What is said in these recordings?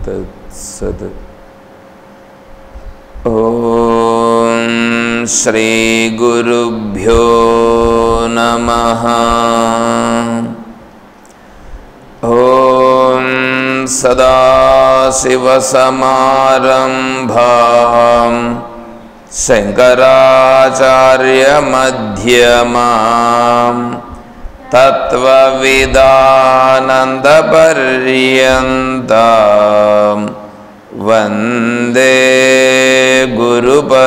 తత్సత్. ఓం శ్రీ గురుభ్యో నమః. ఓం సదాశివసమారంభాం శంకరాచార్యమధ్యమాం తత్వవిదానందపర్యంతాం వందే గురుపరంపరాం.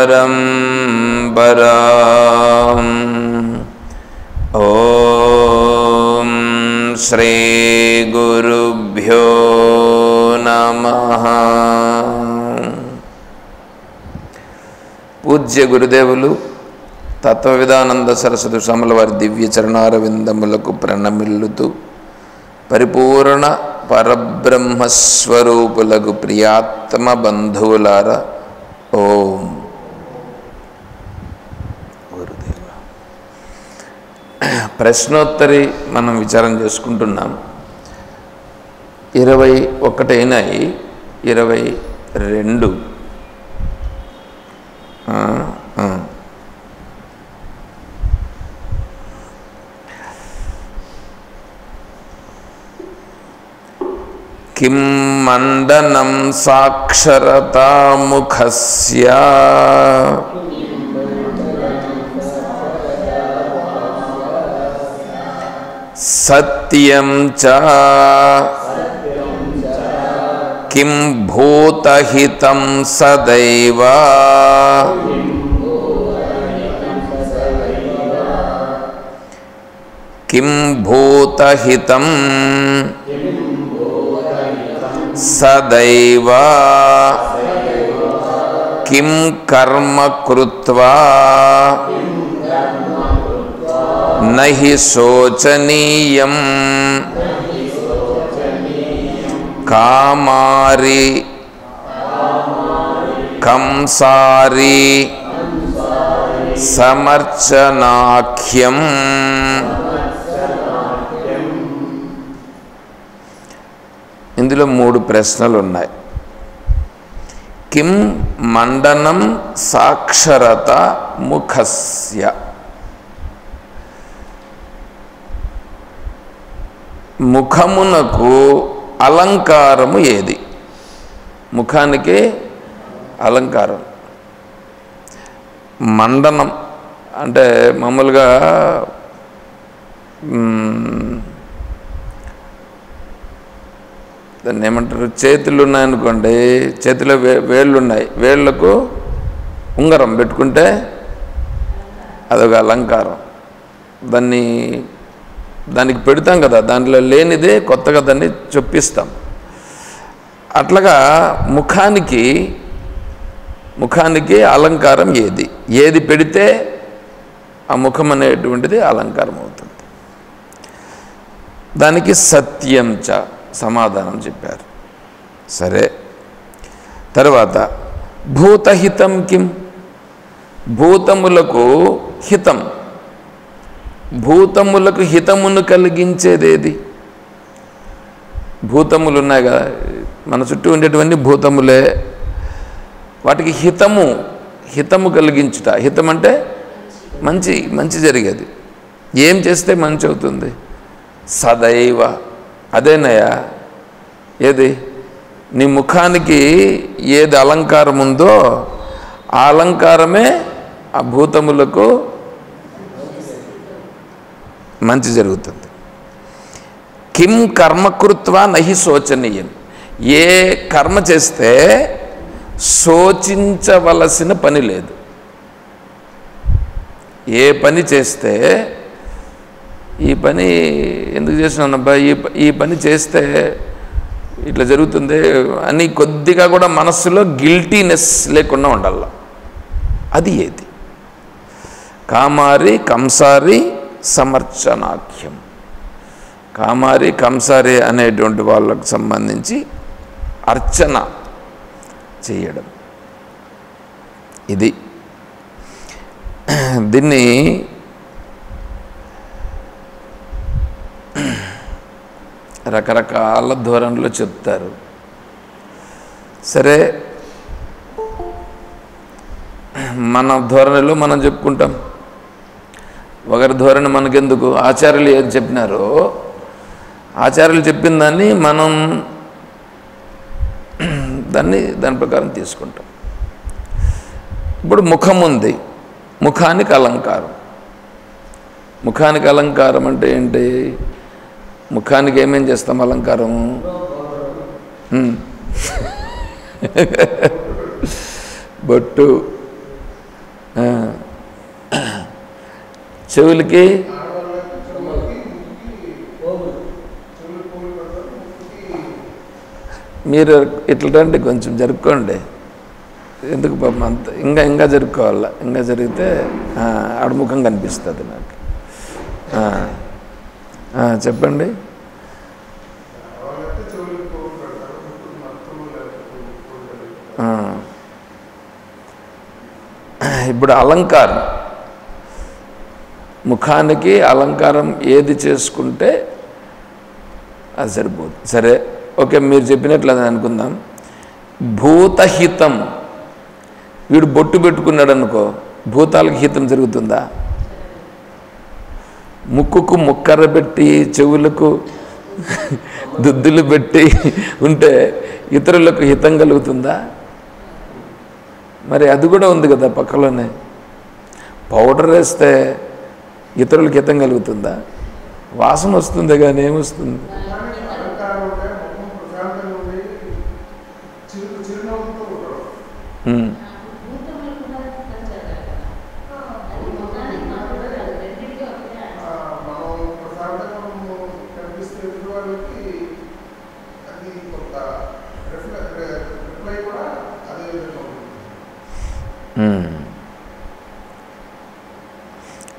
ఓం శ్రీ గురుభ్యో నమః. పూజ్య గురుదేవులు తత్వవిదానంద సరస్వతి స్వాముల వారి దివ్య చరణారవిందములకు ప్రణమిల్లుతూ పరిపూర్ణ పరబ్రహ్మస్వరూపులకు ప్రియాత్మ బంధువులారా, ఓం గురుదేవ. ప్రశ్నోత్తరి మనం విచారం చేసుకుంటున్నాం. 21 అయినాయి, 22 కిం మండనం సాక్షరతాముఖస్య సత్యం చ కిం భూతహితం సదైవ కిం భూతహితం సదైవ కిం కర్మ కృత్వా నహి శోచనీయం కామారి కంసారి సమర్చనాఖ్యం. ఇందులో 3 ప్రశ్నలు ఉన్నాయి. కిం మండనం సాక్షరత ముఖస్య. ముఖమునకు అలంకారము ఏది? ముఖానికి అలంకారం మండనం అంటే మామూలుగా దాన్ని ఏమంటారు, చేతులు ఉన్నాయనుకోండి, చేతిలో వేళ్ళు ఉన్నాయి, వేళ్లకు ఉంగరం పెట్టుకుంటే అదొక అలంకారం. దానికి పెడతాం కదా, దాంట్లో లేనిదే కొత్తగా దాన్ని చొప్పిస్తాం. అట్లాగా ముఖానికి అలంకారం ఏది పెడితే ఆ ముఖం అనేటువంటిది అలంకారం అవుతుంది. దానికి సత్యం చ సమాధానం చెప్పారు. సరే, తర్వాత భూతహితం కిం. భూతములకు హితం, భూతములకు హితమును కలిగించేదేది? భూతములు ఉన్నాయి కదా, మన చుట్టూ ఉండేటువంటి భూతములే. వాటికి హితము కలిగించుట. హితం అంటే మంచి జరిగేది. ఏం చేస్తే మంచి అవుతుంది? సదైవ. అదేనయ్యా, ఏది నీ ముఖానికి ఏది అలంకారం ఉందో ఆ అలంకారమే ఆ భూతములకు మంచి జరుగుతుంది. కిం కర్మకృత్వా నహి శోచనీయం. ఏ కర్మ చేస్తే శోచించవలసిన పని లేదు. ఏ పని చేస్తే ఈ పని ఎందుకు చేసినానబ్బా, ఈ పని చేస్తే ఇట్లా జరుగుతుంది అని కొద్దిగా కూడా మనస్సులో గిల్టీనెస్ లేకుండా ఉండాల. అది ఏది? కామారి కంసారి సమర్చనాఖ్యం. కామారి కంసారి అనేటువంటి వాళ్ళకు సంబంధించి అర్చన చేయడం. దీన్ని రకరకాల ధోరణిలో చెప్తారు. సరే, మన ధోరణిలో మనం చెప్పుకుంటాం. ఒకరి ధోరణి మనకెందుకు? ఆచార్యులు ఏది చెప్పినారో ఆచార్యులు చెప్పిన దాన్ని మనం దాని ప్రకారం తీసుకుంటాం. ఇప్పుడు ముఖం ఉంది, ముఖానికి అలంకారం. ముఖానికి అలంకారం అంటే ఏంటి? ముఖానికి ఏమేం చేస్తాం అలంకారం? బొట్టు, చెవులకి మీరు ఇట్లాంటి కొంచెం జరుపుకోండి. ఎందుకు పాపం అంత ఇంకా జరుపుకోవాలా? ఇంకా జరిగితే అడుముఖం కనిపిస్తుంది నాకు. చెప్పండి. ఇప్పుడు అలంకారం, ముఖానికి అలంకారం ఏది చేసుకుంటే అది సరిపోతుంది. సరే, ఓకే, మీరు చెప్పినట్లు అది అనుకుందాం. భూతహితం, వీడు బొట్టు పెట్టుకున్నాడు అనుకో, భూతాలకు హితం జరుగుతుందా? ముక్కుకు ముక్కర పెట్టి చెవులకు దుద్దులు పెట్టి ఉంటే ఇతరులకు హితం కలుగుతుందా? మరి అది కూడా ఉంది కదా పక్కలోనే. పౌడర్ వేస్తే ఇతరులకు హితం కలుగుతుందా? వాసన వస్తుంది కానీ ఏమొస్తుంది?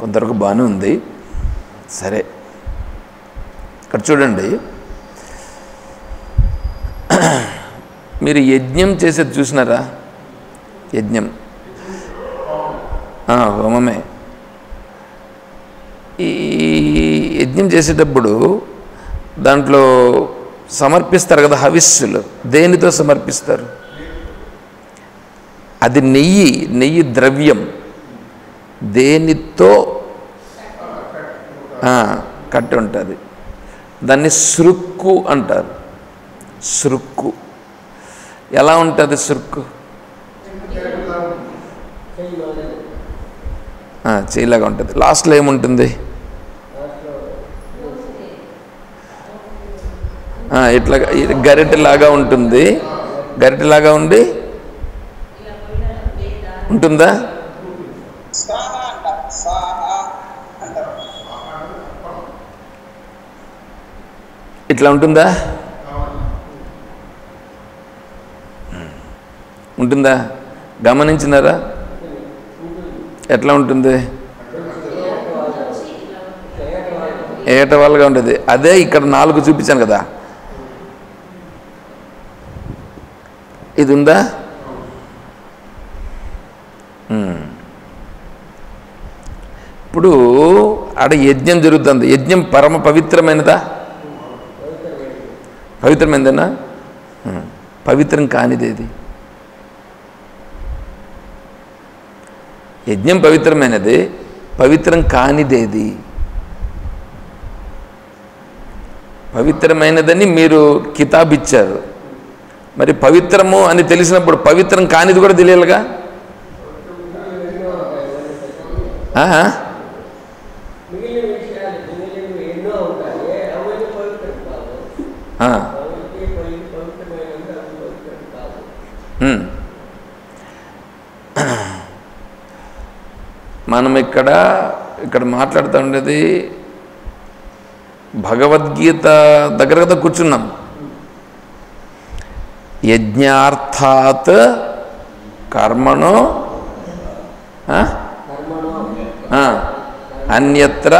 కొంతవరకు బాగానే ఉంది. సరే, ఇక్కడ చూడండి, మీరు యజ్ఞం చేసేది చూసినారా? యజ్ఞం హోమమే. ఈ యజ్ఞం చేసేటప్పుడు దాంట్లో సమర్పిస్తారు కదా హవిస్సులు. దేనితో సమర్పిస్తారు? అది నెయ్యి ద్రవ్యం. దేనితో కట్టి ఉంటుంది, దాన్ని సృక్కు అంటారు. సృక్కు ఎలా ఉంటుంది? సృక్కు చేయలాగా ఉంటుంది. లాస్ట్లో ఏముంటుంది? ఇట్లా గరిటెలాగా ఉంటుంది. గరిటెలాగా ఉండి ఉంటుందా? ఇట్లా ఉంటుందా? ఉంటుందా? గమనించినారా? ఎట్లా ఉంటుంది? ఏటవాళ్ళుగా ఉంటుంది. అదే ఇక్కడ 4 చూపించాను కదా, ఇది ఉందా? ఇప్పుడు ఆడ యజ్ఞం జరుగుతుంది. యజ్ఞం పరమ పవిత్రమైనదా? పవిత్రమైనదేనా? పవిత్రం కానిదేది? యజ్ఞం పవిత్రమైనది, పవిత్రం కానిదేది? పవిత్రమైనదని మీరు కితాబ్ ఇచ్చారు, మరి పవిత్రము అని తెలిసినప్పుడు పవిత్రం కానిది కూడా తెలియాలిగా. మనం ఇక్కడ మాట్లాడుతూ ఉండేది భగవద్గీత దగ్గర కదా కూర్చున్నాం. యజ్ఞార్థాత్ కర్మణో అన్యత్ర,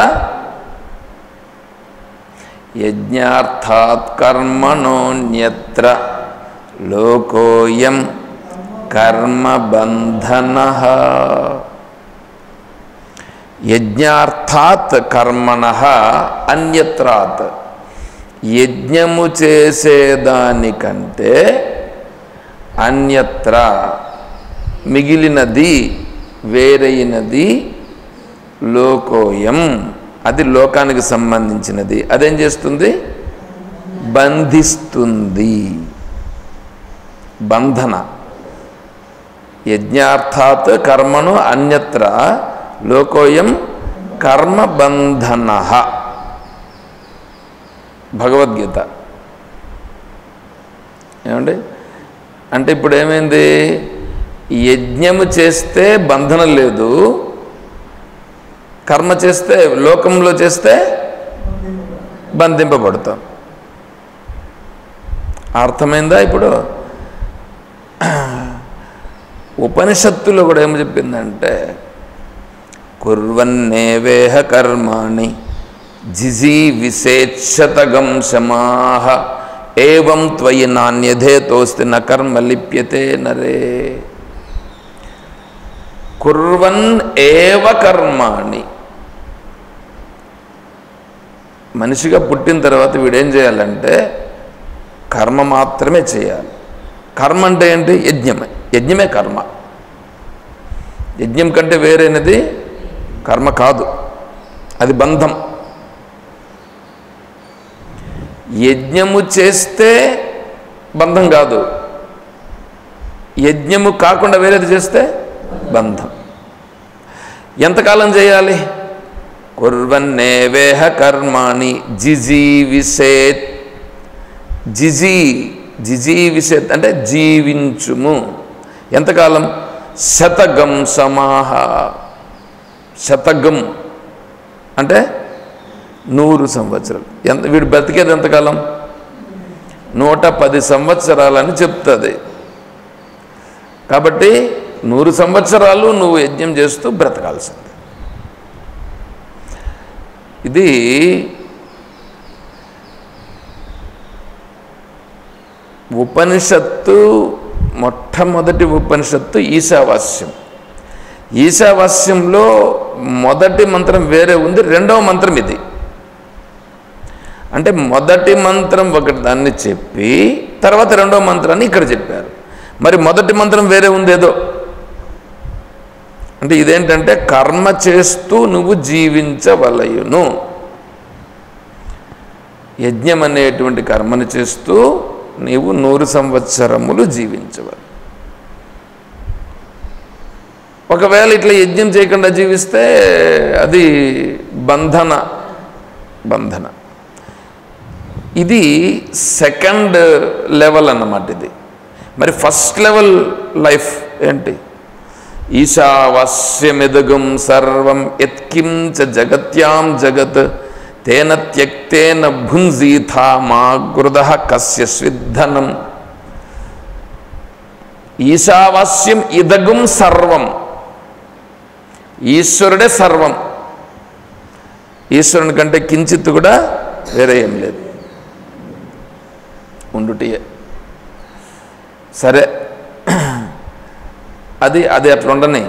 యజ్ఞార్థాత్ కర్మణోన్యత్ర లోకోయం కర్మబంధనః. యజ్ఞార్థాత్ కర్మణః అన్యత్రాత్. యజ్ఞము చేసేదానికంటే అన్యత్ర మిగిలినది వేరైనది లోకోయం, అది లోకానికి సంబంధించినది. అదేం చేస్తుంది? బంధిస్తుంది. బంధన. యజ్ఞార్థాత్ కర్మను అన్యత్ర లోకోయం కర్మబంధన. భగవద్గీత. ఏమండి? అంటే ఇప్పుడు ఏమైంది? యజ్ఞము చేస్తే బంధనం లేదు, కర్మ చేస్తే లోకంలో చేస్తే బంధింపబడతాం. అర్థమైందా? ఇప్పుడు ఉపనిషత్తులో కూడా ఏమి చెప్పిందంటే కుర్వన్నేవేహ కర్మాణి జిజీవిషేచ్ఛతగం శమాః ఏవం త్వయి నాన్యథేతోస్తి న కర్మ లిప్యతే నరే. కుర్వన్ ఏవ కర్మాణి. మనిషిగా పుట్టిన తర్వాత వీడేం చేయాలంటే కర్మ మాత్రమే చేయాలి. కర్మ అంటే ఏంటి? యజ్ఞమే. యజ్ఞమే కర్మ. యజ్ఞం కంటే వేరైనది కర్మ కాదు, అది బంధం. యజ్ఞము చేస్తే బంధం కాదు, యజ్ఞము కాకుండా వేరేది చేస్తే బంధం. ఎంతకాలం చేయాలి? కుర్వన్నేవేహ కర్మాణి జిజీవిషేత్. జిజీవిషేత్ అంటే జీవించుము. ఎంతకాలం? శతగం సమాహ. శతగం అంటే 100 సంవత్సరాలు. వీడు బ్రతికేది ఎంతకాలం? 110 సంవత్సరాలని చెప్తుంది. కాబట్టి 100 సంవత్సరాలు నువ్వు యజ్ఞం చేస్తూ బ్రతకాల్సింది. ఇది ఉపనిషత్తు. మొట్టమొదటి ఉపనిషత్తు ఈశావాస్యం. ఈశావాస్యంలో మొదటి మంత్రం వేరే ఉంది, రెండవ మంత్రం ఇది. అంటే మొదటి మంత్రం ఒకటి దాన్ని చెప్పి తర్వాత రెండవ మంత్రాన్ని ఇక్కడ చెప్పారు. మరి మొదటి మంత్రం వేరే ఉందేదో. అంటే ఇదేంటంటే కర్మ చేస్తూ నువ్వు జీవించవలయును. యజ్ఞం అనేటువంటి కర్మను చేస్తూ నీవు 100 సంవత్సరములు జీవించవాలి. ఒకవేళ ఇట్లా యజ్ఞం చేయకుండా జీవిస్తే అది బంధన. ఇది సెకండ్ లెవెల్ అన్నమాట ఇది. మరి ఫస్ట్ లెవెల్ లైఫ్ ఏంటి? ఈశావాస్యమిదగం సర్వం యత్కించ జగత్యాం జగత్ తేన త్యక్తేన భుంజీథా మా గృదః కస్య స్విద్ధనం. ఈశావాస్యం ఇదగం సర్వం. ఈశ్వరుడే సర్వం. ఈశ్వరుని కంటే కించిత్ కూడా వేరే ఏం లేదు, ఉండుటియే. సరే, అది అట్లా ఉండని.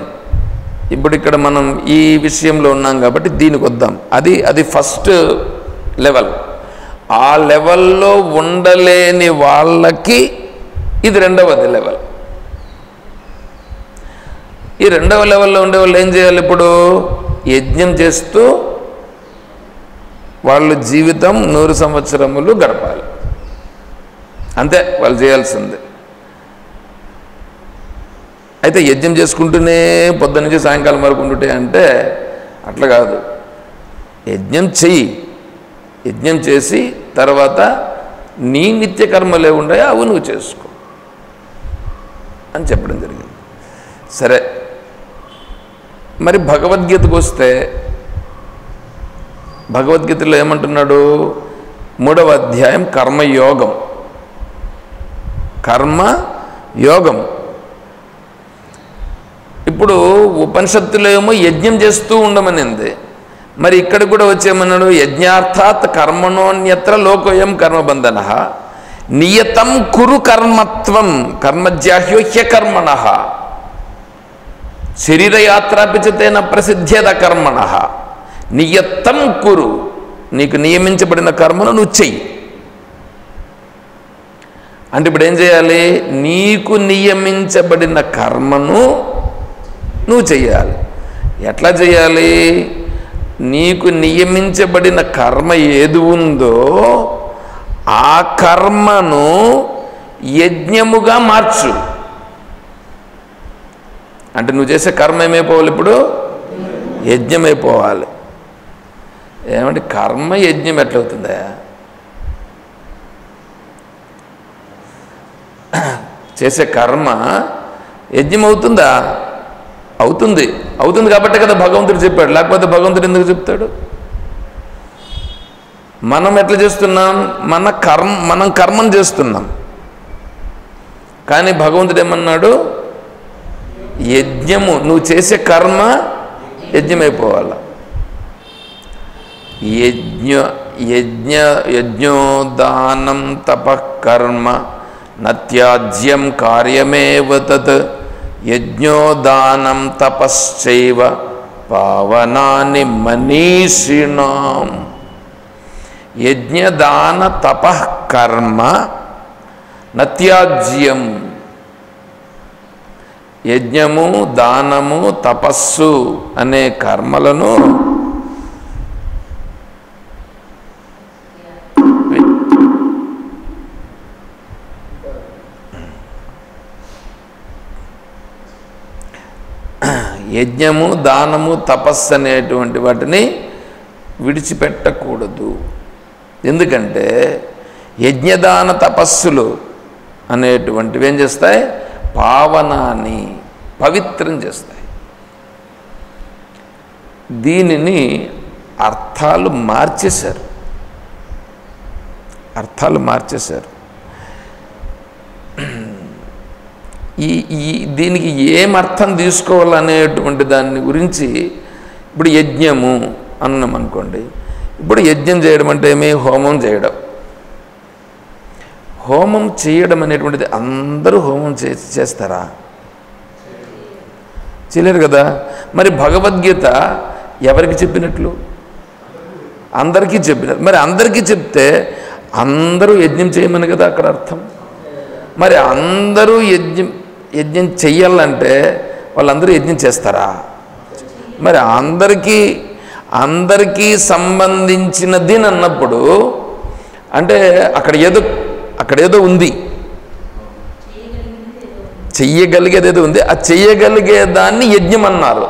ఇప్పుడు ఇక్కడ మనం ఈ విషయంలో ఉన్నాం కాబట్టి దీనికి వద్దాం. అది ఫస్ట్ లెవెల్. ఆ లెవెల్లో ఉండలేని వాళ్ళకి ఇది రెండవది లెవెల్. ఈ రెండవ లెవెల్లో ఉండే వాళ్ళు ఏం చేయాలి? ఇప్పుడు యజ్ఞం చేస్తూ వాళ్ళు జీవితం 100 సంవత్సరములు గడపాలి. అంతే వాళ్ళు చేయాల్సిందే. అయితే యజ్ఞం చేసుకుంటూనే పొద్దున్న నుంచి సాయంకాలం వరకు ఉండుంటే అంటే అట్లా కాదు. యజ్ఞం చెయ్యి, యజ్ఞం చేసి తర్వాత నీ నిత్య కర్మలు ఏముంటాయో అవి నువ్వు చేసుకో అని చెప్పడం జరిగింది. సరే, మరి భగవద్గీతకు వస్తే భగవద్గీతలో ఏమంటున్నాడు? 3వ అధ్యాయం కర్మయోగం. కర్మయోగం. ఇప్పుడు ఉపనిషత్తులో ఏమో యజ్ఞం చేస్తూ ఉండమనింది. మరి ఇక్కడ కూడా వచ్చేమన్నాడు? యజ్ఞార్థాత్ కర్మణోన్యత్ర లోకోయం కర్మబంధన నియతం కురు కర్మత్వం కర్మజ్యాహ్యో హ్యకర్మణః శరీరయాత్రాపిచతేన ప్రసిద్ధ్యద కర్మణః నియతం కురు. నీకు నియమించబడిన కర్మను నువ్వు చెయ్యి. అంటే ఇప్పుడు ఏం చేయాలి? నీకు నియమించబడిన కర్మను నువ్వు చెయ్యాలి. ఎట్లా చేయాలి? నీకు నియమించబడిన కర్మ ఏది ఉందో ఆ కర్మను యజ్ఞముగా మార్చు. అంటే నువ్వు చేసే కర్మ ఏమైపోవాలి? ఇప్పుడు యజ్ఞమైపోవాలి. ఏమంటే కర్మ యజ్ఞం ఎట్లవుతుందా? చేసే కర్మ యజ్ఞం అవుతుందా? అవుతుంది. అవుతుంది కాబట్టి కదా భగవంతుడు చెప్పాడు. లేకపోతే భగవంతుడు ఎందుకు చెప్తాడు? మనం ఎట్లా చేస్తున్నాం? మనం కర్మను చేస్తున్నాం. కానీ భగవంతుడు ఏమన్నాడు? యజ్ఞము, నువ్వు చేసే కర్మ యజ్ఞమైపోవాలి. యజ్ఞోదానం తపఃకర్మ నత్యాజ్యం కార్యమేవ తత్ యజ్ఞోదానం తపశ్చైవ పావనాని మనీషిణాం. యజ్ఞదాన తపఃకర్మ నత్యాజ్యం. యజ్ఞము, దానము, తపస్సు అనే కర్మలను యజ్ఞము, దానము, తపస్సు అనేటువంటి వాటిని విడిచిపెట్టకూడదు. ఎందుకంటే యజ్ఞదాన తపస్సులు అనేటువంటివి ఏం చేస్తాయి? పావనాన్ని, పవిత్రం చేస్తాయి. దీనిని అర్థాలు మార్చేశారు. దీనికి ఏం అర్థం తీసుకోవాలనేటువంటి దాని గురించి ఇప్పుడు యజ్ఞము అన్నాం అనుకోండి. ఇప్పుడు యజ్ఞం చేయడం అంటే ఏమి? హోమం చేయడం. హోమం చేయడం అనేటువంటిది అందరూ హోమం చేస్తారా? చేయలేరు కదా. మరి భగవద్గీత ఎవరికి చెప్పినట్లు? అందరికీ చెప్పినట్లు. మరి అందరికీ చెప్తే అందరూ యజ్ఞం చేయమని కదా అక్కడ అర్థం. మరి అందరూ యజ్ఞం చెయ్యాలంటే వాళ్ళందరూ యజ్ఞం చేస్తారా? మరి అందరికీ సంబంధించినది అన్నప్పుడు అంటే అక్కడ ఏదో ఉంది, చెయ్యగలిగేది ఏదో ఉంది. ఆ చెయ్యగలిగేదాన్ని యజ్ఞం అన్నారు.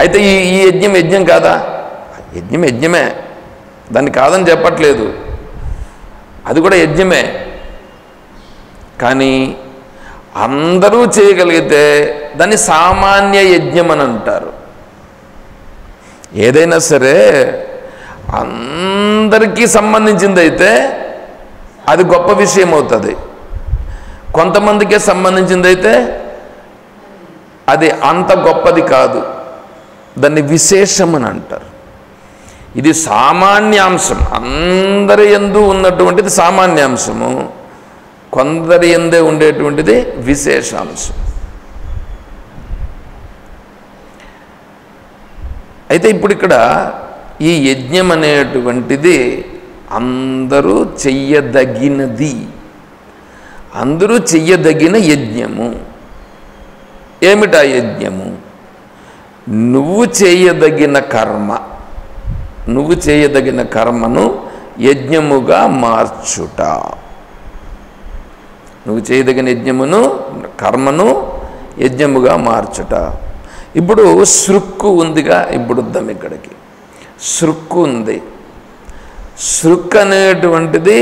అయితే ఈ యజ్ఞం కాదా? యజ్ఞమే, దాన్ని కాదని చెప్పట్లేదు, అది కూడా యజ్ఞమే. కానీ అందరూ చేయగలిగితే దాన్ని సామాన్య యజ్ఞం అని అంటారు. ఏదైనా సరే అందరికీ సంబంధించింది అయితే అది గొప్ప విషయం అవుతుంది. కొంతమందికే సంబంధించింది అయితే అది అంత గొప్పది కాదు, దాన్ని విశేషం అని అంటారు. ఇది సామాన్యాంశం, అందరి యందు ఉన్నటువంటిది సామాన్యాంశము, కొందరి యందే ఉండేటువంటిది విశేషాంశం. అయితే ఇప్పుడు ఇక్కడ ఈ యజ్ఞం అనేటువంటిది అందరూ చెయ్యదగినది, అందరూ చెయ్యదగిన యజ్ఞము. ఏమిటా యజ్ఞము? నువ్వు చేయదగిన కర్మను యజ్ఞముగా మార్చుట. నువ్వు చేయదగిన కర్మను యజ్ఞముగా మార్చుట. ఇప్పుడు సృక్కు ఉందిగా, ఇప్పుడు వద్దాం ఇక్కడికి. సృక్కు ఉంది. సృక్ అనేటువంటిది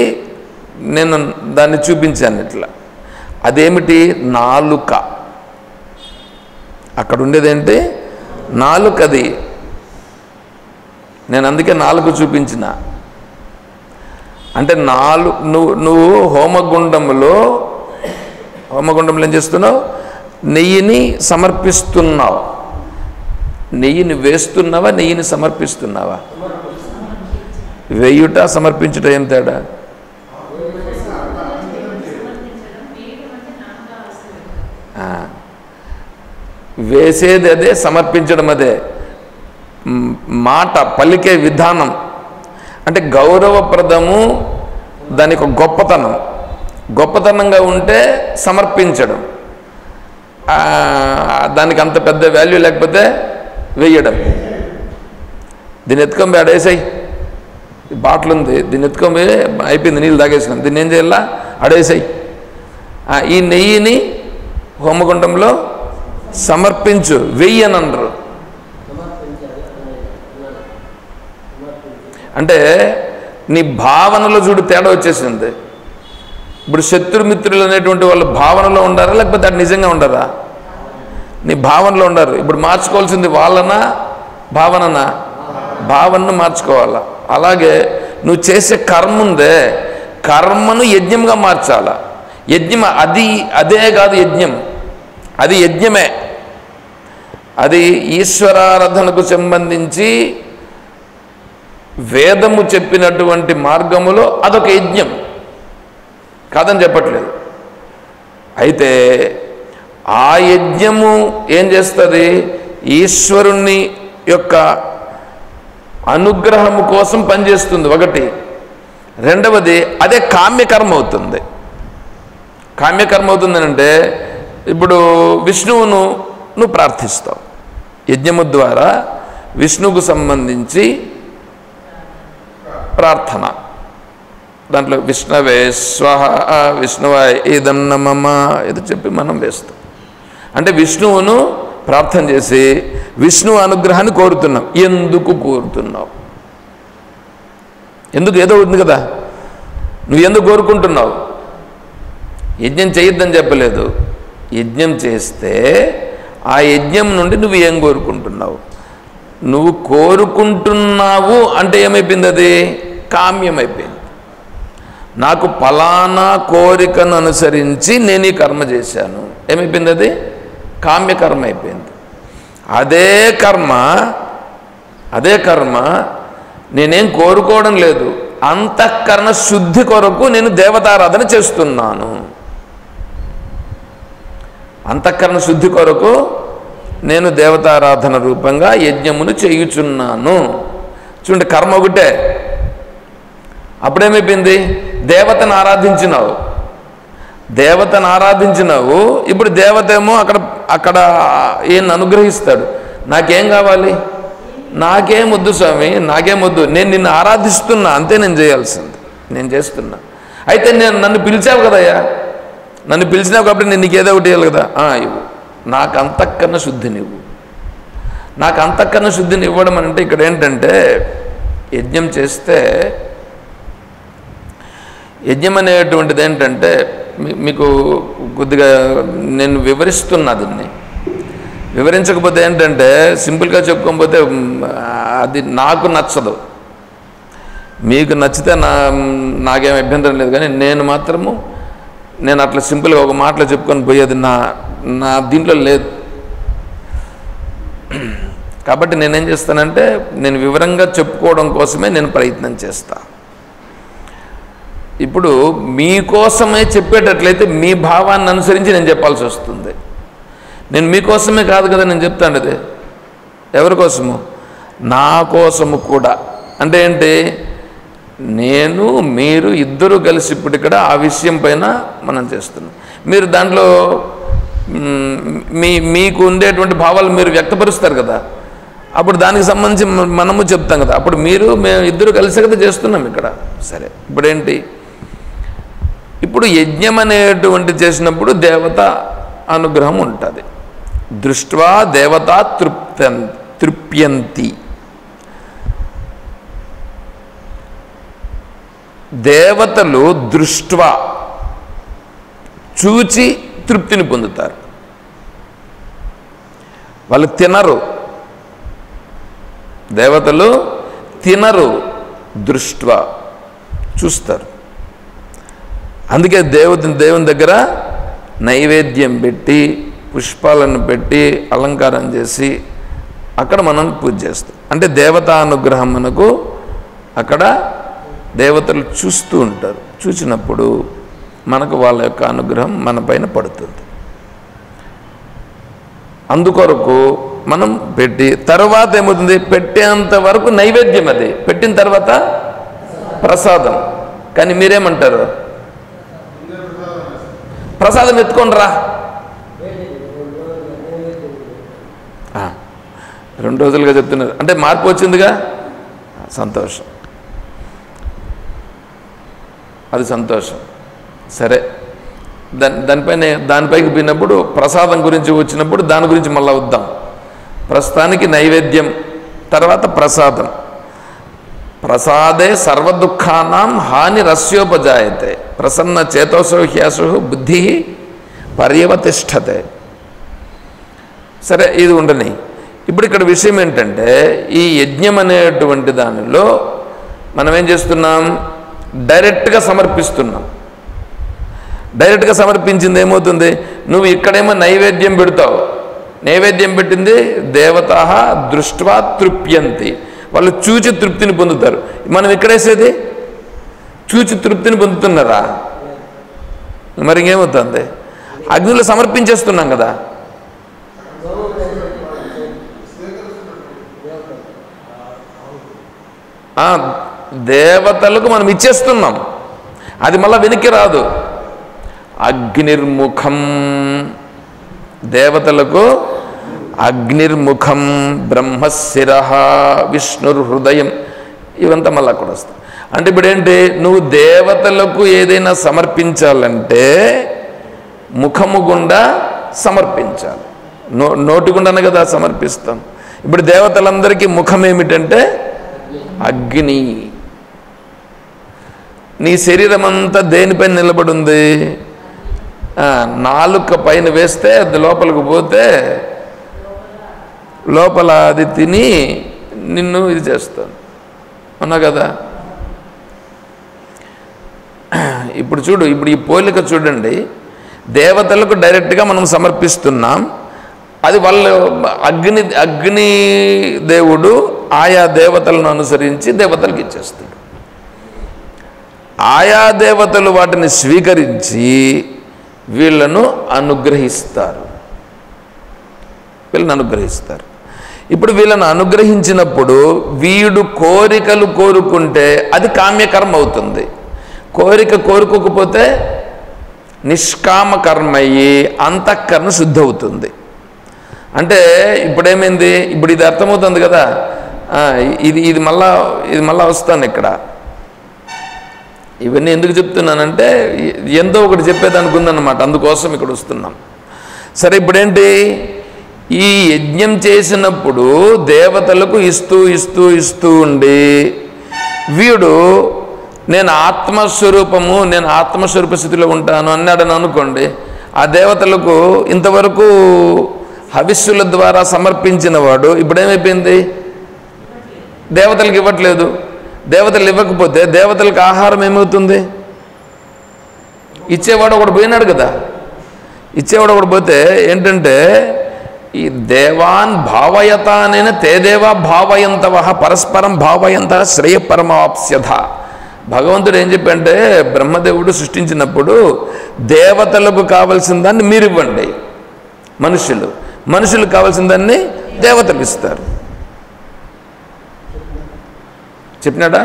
నేను దాన్ని చూపించాను ఇట్లా. అదేమిటి? నాలుక. అక్కడ ఉండేదేంటి? నాలుకది. నేను అందుకే నాలుగు చూపించిన. అంటే నువ్వు హోమగుండంలో ఏం చేస్తున్నావు? నెయ్యిని సమర్పిస్తున్నావు. నెయ్యిని వేస్తున్నావా, నెయ్యిని సమర్పిస్తున్నావా? వేయుట సమర్పించుట ఏం తేడా? వేసేది అదే, సమర్పించడం అదే. మాట పలికే విధానం అంటే గౌరవప్రదము, దానికి ఒక గొప్పతనంగా ఉంటే సమర్పించడం, దానికి అంత పెద్ద వాల్యూ లేకపోతే వేయడం. దీన్ని ఎత్తుకొని అడేసాయి, బాటిల్ ఉంది, దీన్ని ఎత్తుకొని అయిపోయింది, నీళ్ళు తాగేసినాం, దీన్ని ఏం చేయాలా, అడేసాయి. ఈ నెయ్యిని హోమగుండంలో సమర్పించు, వెయ్యి అని అనరు. అంటే నీ భావనలో చూడు తేడా వచ్చేసింది. ఇప్పుడు శత్రుమిత్రులు అనేటువంటి వాళ్ళు భావనలో ఉండారా లేకపోతే అది నిజంగా ఉండరా? నీ భావనలో ఉండారు. ఇప్పుడు మార్చుకోవాల్సింది వాళ్ళనా భావననా? భావనను మార్చుకోవాలా. అలాగే నువ్వు చేసే కర్మ ఉందే, కర్మను యజ్ఞంగా మార్చాలా. యజ్ఞం అదే కాదు, అది యజ్ఞమే. అది ఈశ్వరారాధనకు సంబంధించి వేదము చెప్పినటువంటి మార్గములో అదొక యజ్ఞం కాదని చెప్పట్లేదు. అయితే ఆ యజ్ఞము ఏం చేస్తుంది? ఈశ్వరుని యొక్క అనుగ్రహము కోసం పనిచేస్తుంది ఒకటి. రెండవది అదే కామ్యకర్మ అవుతుంది. కామ్యకర్మ అవుతుందనంటే ఇప్పుడు విష్ణువును నువ్వు ప్రార్థిస్తావు, యజ్ఞము ద్వారా విష్ణువుకు సంబంధించి ప్రార్థన. దాంట్లో విష్ణవే స్వహ, విష్ణువాయ ఇదం నమః ఇది చెప్పి మనం వేస్తాం. అంటే విష్ణువును ప్రార్థన చేసి విష్ణు అనుగ్రహాన్ని కోరుతున్నాం. ఎందుకు కోరుతున్నావు? ఎందుకు? ఏదో ఉంది కదా, నువ్వు ఎందుకు కోరుకుంటున్నావు? యజ్ఞం చేయొద్దని చెప్పలేదు. యజ్ఞం చేస్తే ఆ యజ్ఞం నుండి నువ్వు ఏం కోరుకుంటున్నావు? నువ్వు కోరుకుంటున్నావు అంటే ఏమైపోయింది? అది కామ్యమైపోయింది. నాకు ఫలానా కోరికను అనుసరించి నేను ఈ కర్మ చేశాను, ఏమైపోయింది? అది కామ్యకర్మ అయిపోయింది. అదే కర్మ నేనేం కోరుకోవడం లేదు, అంతఃకరణ శుద్ధి కొరకు నేను దేవతారాధన చేస్తున్నాను. అంతఃకరణ శుద్ధి కొరకు నేను దేవతారాధన రూపంగా యజ్ఞమును చేయుచున్నాను. చూడండి, కర్మ ఒకటే. అప్పుడేమైపోయింది? దేవతను ఆరాధించినావు. ఇప్పుడు దేవత ఏమో అక్కడ ఏం అనుగ్రహిస్తాడు. నాకేం కావాలి? నాకేం వద్దు స్వామి, నాకేం వద్దు, నేను నిన్ను ఆరాధిస్తున్నా, అంతే నేను చేయాల్సింది, నేను చేస్తున్నా. అయితే నన్ను పిలిచావు కదయ్యా, నన్ను పిలిచినావు కాబట్టి నేను నీకు ఏదో ఒకటి ఇవ్వాలి కదా, ఇవ్వు. నాకు అంతఃకరణ శుద్ధిని ఇవ్వు. నాకు అంతఃకరణ శుద్ధిని ఇవ్వడం అంటే ఇక్కడ ఏంటంటే, యజ్ఞం చేస్తే, యజ్ఞం అనేటువంటిది ఏంటంటే మీకు కొద్దిగా నేను వివరిస్తున్నా. దీన్ని వివరించకపోతే ఏంటంటే, సింపుల్గా చెప్పుకోకపోతే అది నాకు నచ్చదు. మీకు నచ్చితే నాకేం అభ్యంతరం లేదు, కానీ నేను అట్లా సింపుల్గా ఒక మాటలో చెప్పుకొని పోయేది నా దీంట్లో లేదు. కాబట్టి నేనేం చేస్తానంటే, నేను వివరంగా చెప్పుకోవడం కోసమే నేను ప్రయత్నం చేస్తా. ఇప్పుడు మీకోసమే చెప్పేటట్లయితే మీ భావాన్ని అనుసరించి నేను చెప్పాల్సి వస్తుంది. నేను మీకోసమే కాదు కదా నేను చెప్తాను, అది ఎవరి కోసము? నా కోసము కూడా. అంటే ఏంటి? నేను మీరు ఇద్దరు కలిసి ఇప్పుడు ఇక్కడ ఆ విషయం పైన మనం చేస్తున్నాం. మీరు దాంట్లో మీకు ఉండేటువంటి భావాలు మీరు వ్యక్తపరుస్తారు కదా, అప్పుడు దానికి సంబంధించి మనము చెప్తాం కదా. అప్పుడు మేము ఇద్దరు కలిసి కదా చేస్తున్నాం ఇక్కడ. సరే, ఇప్పుడేంటి? ఇప్పుడు యజ్ఞం అనేటువంటి చేసినప్పుడు దేవత అనుగ్రహం ఉంటుంది. దృష్ట్వా దేవతా తృప్యంతి. దేవతలు దృష్ట్వా చూచి తృప్తిని పొందుతారు. వాళ్ళు తినరు, దేవతలు తినరు, దృష్ట్వా చూస్తారు. అందుకే దేవుని దగ్గర నైవేద్యం పెట్టి, పుష్పాలను పెట్టి, అలంకారం చేసి అక్కడ మనం పూజ చేస్తాం. అంటే దేవతానుగ్రహం మనకు అక్కడ దేవతలు చూస్తూ ఉంటారు. చూసినప్పుడు మనకు వాళ్ళ యొక్క అనుగ్రహం మన పైన పడుతుంది. అందుకొరకు మనం పెట్టి తర్వాత ఏమవుతుంది? పెట్టేంత వరకు నైవేద్యం, అది పెట్టిన తర్వాత ప్రసాదం. కానీ మీరేమంటారు? ప్రసాదం ఎత్తుకొని రా. 2 రోజులుగా చెప్తున్నారు అంటే మార్పు వచ్చిందిగా, సంతోషం, అది సంతోషం. సరే, దానిపైకి పోయినప్పుడు ప్రసాదం గురించి వచ్చినప్పుడు దాని గురించి మళ్ళీ వద్దాం. ప్రస్తుతానికి నైవేద్యం, తర్వాత ప్రసాదం. ప్రసాదే సర్వదుఃఖానాం హాని రస్యోపజాయతే ప్రసన్న చేతోసో హ్యాసు బుద్ధి పర్యవతిష్టతే. సరే, ఇది ఉండని. ఇప్పుడు ఇక్కడ విషయం ఏంటంటే, ఈ యజ్ఞం అనేటువంటి దానిలో మనం ఏం చేస్తున్నాం? డైరెక్ట్గా సమర్పిస్తున్నాం. డైరెక్ట్గా సమర్పించింది ఏమవుతుంది? నువ్వు ఇక్కడేమో నైవేద్యం పెడతావు, నైవేద్యం పెట్టింది దేవతా దృష్ట్వా తృప్యంతి, వాళ్ళు చూచి తృప్తిని పొందుతారు. మనం ఇక్కడేసేది చూచి తృప్తిని పొందుతున్నారా? మరి ఇంకేమవుతుంది? అగ్నిలో సమర్పించేస్తున్నాం కదా. దేవతలకు మనం ఇచ్చేస్తున్నాం, అది మళ్ళీ వెనక్కి రాదు. అగ్నిర్ముఖం, దేవతలకు అగ్నిర్ముఖం, బ్రహ్మశిరః, విష్ణుర్హృదయం, ఇవంతా మళ్ళీ అక్కడ వస్తాయి. అంటే ఇప్పుడు ఏంటి? నువ్వు దేవతలకు ఏదైనా సమర్పించాలంటే ముఖము గుండా సమర్పించాలి, నోటి గుండానే కదా సమర్పిస్తాం. ఇప్పుడు దేవతలందరికీ ముఖం ఏమిటంటే అగ్ని. నీ శరీరం అంతా దేనిపైన నిలబడి ఉంది? నాలుక పైన వేస్తే అది లోపలికి పోతే లోపల అది తిని నిన్ను ఇది చేస్తాను, అవునా కదా? ఇప్పుడు చూడు, ఇప్పుడు ఈ పోలిక చూడండి. దేవతలకు డైరెక్ట్గా మనం సమర్పిస్తున్నాం, అది వాళ్ళు అగ్ని దేవుడు ఆయా దేవతలను అనుసరించి దేవతలకు ఇచ్చేస్తాడు. ఆయా దేవతలు వాటిని స్వీకరించి వీళ్ళను అనుగ్రహిస్తారు. ఇప్పుడు వీళ్ళను అనుగ్రహించినప్పుడు వీడు కోరికలు కోరుకుంటే అది కామ్యకర్మ అవుతుంది. కోరిక కోరుకోకపోతే నిష్కామ కర్మయ్యి అంతఃకరణ శుద్ధి అవుతుంది. అంటే ఇప్పుడేమైంది? ఇప్పుడు ఇది అర్థమవుతుంది కదా. ఇది మళ్ళా వస్తాను ఇక్కడ. ఇవన్నీ ఎందుకు చెప్తున్నానంటే ఎంతో ఒకటి చెప్పేదానికి ఉందన్నమాట, అందుకోసం ఇక్కడ వస్తున్నాం. సరే, ఇప్పుడేంటి? ఈ యజ్ఞం చేసినప్పుడు దేవతలకు ఇస్తూ ఉండి వీడు నేను ఆత్మస్వరూప స్థితిలో ఉంటాను అన్నాడని అనుకోండి. ఆ దేవతలకు ఇంతవరకు హవిస్సుల ద్వారా సమర్పించిన వాడు ఇప్పుడేమైపోయింది? దేవతలకు ఇవ్వట్లేదు. దేవతలు ఇవ్వకపోతే దేవతలకు ఆహారం ఏమవుతుంది? ఇచ్చేవాడు ఒకడు పోయినాడు కదా. ఇచ్చేవాడు ఒకడు పోతే ఏంటంటే, ఈ దేవాన్ భావయత అనేన తే దేవా భావయంతవ పరస్పరం భావయంత శ్రేయపరమాప్స్యథ. భగవంతుడు ఏం చెప్పంటే, బ్రహ్మదేవుడు సృష్టించినప్పుడు దేవతలకు కావలసిన దాన్ని మీరు ఇవ్వండి, మనుషులకు కావాల్సిన దాన్ని దేవతలు ఇస్తారు. చెప్పినాడా?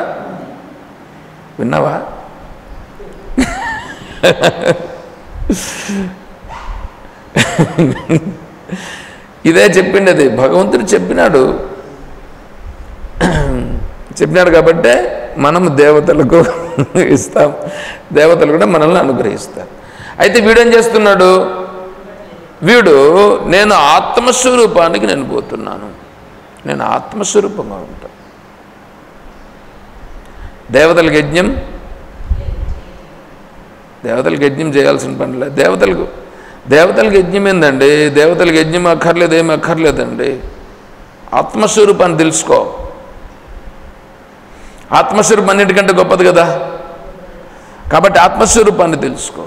విన్నావా? ఇదే చెప్పిండి, అది భగవంతుడు చెప్పినాడు కాబట్టే మనం దేవతలకు ఇస్తాం, దేవతలు కూడా మనల్ని అనుగ్రహిస్తారు. అయితే వీడేం చేస్తున్నాడు? వీడు నేను ఆత్మస్వరూపానికి నేను పోతున్నాను, నేను ఆత్మస్వరూపంగా ఉంటాను. దేవతలకు యజ్ఞం చేయాల్సిన పని లేదు. దేవతలకు యజ్ఞం ఏందండి? దేవతలకు యజ్ఞం అక్కర్లేదు, ఏమి అక్కర్లేదండి. ఆత్మస్వరూపాన్ని తెలుసుకో. ఆత్మస్వరూపం అన్నిటికంటే గొప్పది కదా. కాబట్టి ఆత్మస్వరూపాన్ని తెలుసుకో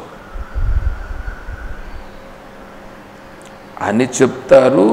అని చెప్తారు.